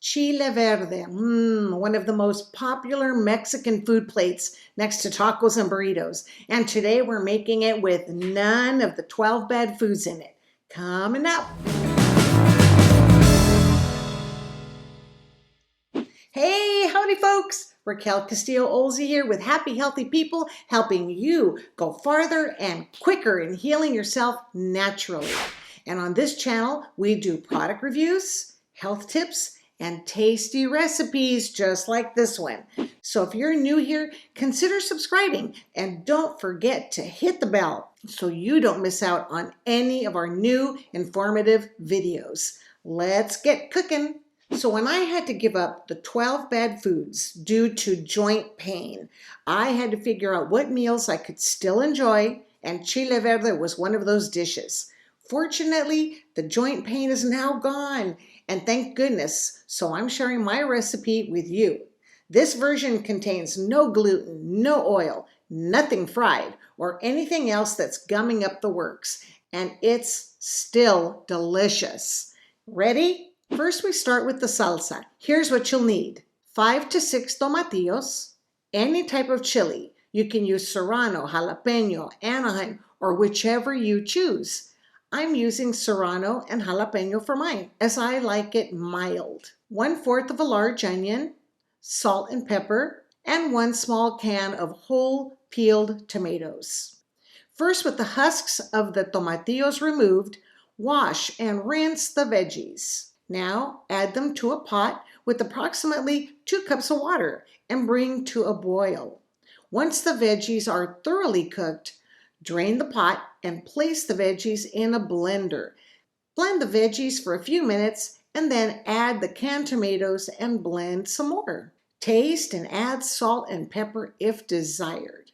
Chile Verde, one of the most popular Mexican food plates next to tacos and burritos. And today we're making it with none of the 12 bad foods in it. Coming up. Hey, howdy folks! Raquel Castillo-Olsey here with Happy Healthy People, helping you go farther and quicker in healing yourself naturally. And on this channel, we do product reviews, health tips, and tasty recipes just like this one. So if you're new here, consider subscribing and don't forget to hit the bell so you don't miss out on any of our new informative videos. Let's get cooking. So when I had to give up the 12 bad foods due to joint pain, I had to figure out what meals I could still enjoy, and Chile Verde was one of those dishes. Fortunately, the joint pain is now gone, and thank goodness, so I'm sharing my recipe with you. This version contains no gluten, no oil, nothing fried, or anything else that's gumming up the works, and it's still delicious. Ready? First, we start with the salsa. Here's what you'll need. 5 to 6 tomatillos, any type of chili. You can use serrano, jalapeño, Anaheim, or whichever you choose. I'm using serrano and jalapeño for mine, as I like it mild. 1/4 of a large onion, salt and pepper, and 1 small can of whole peeled tomatoes. First, with the husks of the tomatillos removed, wash and rinse the veggies. Now, add them to a pot with approximately 2 cups of water and bring to a boil. Once the veggies are thoroughly cooked, drain the pot and place the veggies in a blender. Blend the veggies for a few minutes and then add the canned tomatoes and blend some more. Taste and add salt and pepper if desired.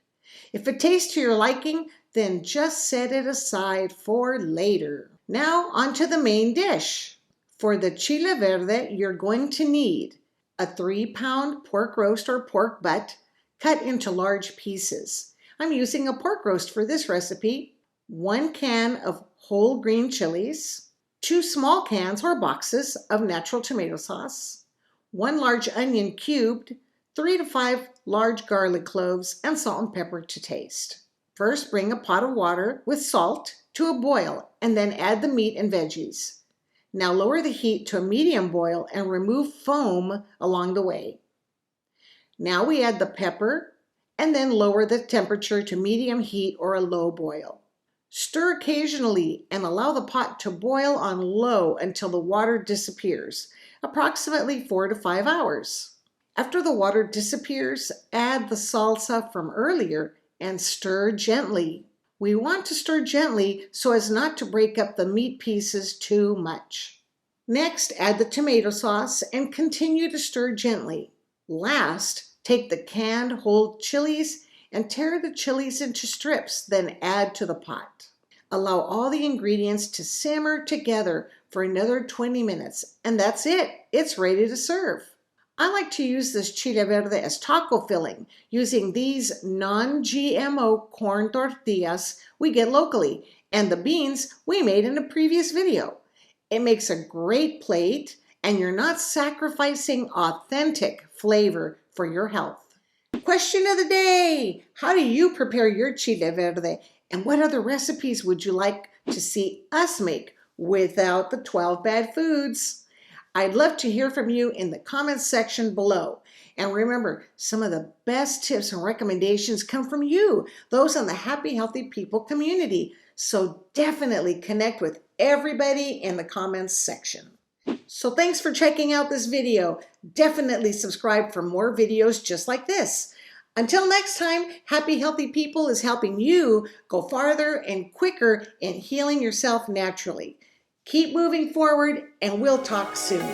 If it tastes to your liking, then just set it aside for later. Now, onto the main dish. For the Chile Verde, you're going to need a 3-pound pork roast or pork butt cut into large pieces. I'm using a pork roast for this recipe, 1 can of whole green chilies, 2 small cans or boxes of natural tomato sauce, 1 large onion cubed, 3 to 5 large garlic cloves, and salt and pepper to taste. First, bring a pot of water with salt to a boil and then add the meat and veggies. Now lower the heat to a medium boil and remove foam along the way. Now we add the pepper and then lower the temperature to medium heat or a low boil. Stir occasionally and allow the pot to boil on low until the water disappears, approximately 4 to 5 hours. After the water disappears, add the salsa from earlier and stir gently. We want to stir gently so as not to break up the meat pieces too much. Next, add the tomato sauce and continue to stir gently. Last, take the canned whole chilies and tear the chilies into strips, then add to the pot. Allow all the ingredients to simmer together for another 20 minutes, and that's it. It's ready to serve. I like to use this Chile Verde as taco filling using these non-GMO corn tortillas we get locally and the beans we made in a previous video. It makes a great plate and you're not sacrificing authentic flavor for your health. Question of the day: how do you prepare your Chile Verde, and what other recipes would you like to see us make without the 12 bad foods? I'd love to hear from you in the comments section below. And remember, some of the best tips and recommendations come from you, those in the Happy Healthy People community. So definitely connect with everybody in the comments section. So thanks for checking out this video. Definitely subscribe for more videos just like this. Until next time, Happy Healthy People is helping you go farther and quicker in healing yourself naturally. Keep moving forward, and we'll talk soon.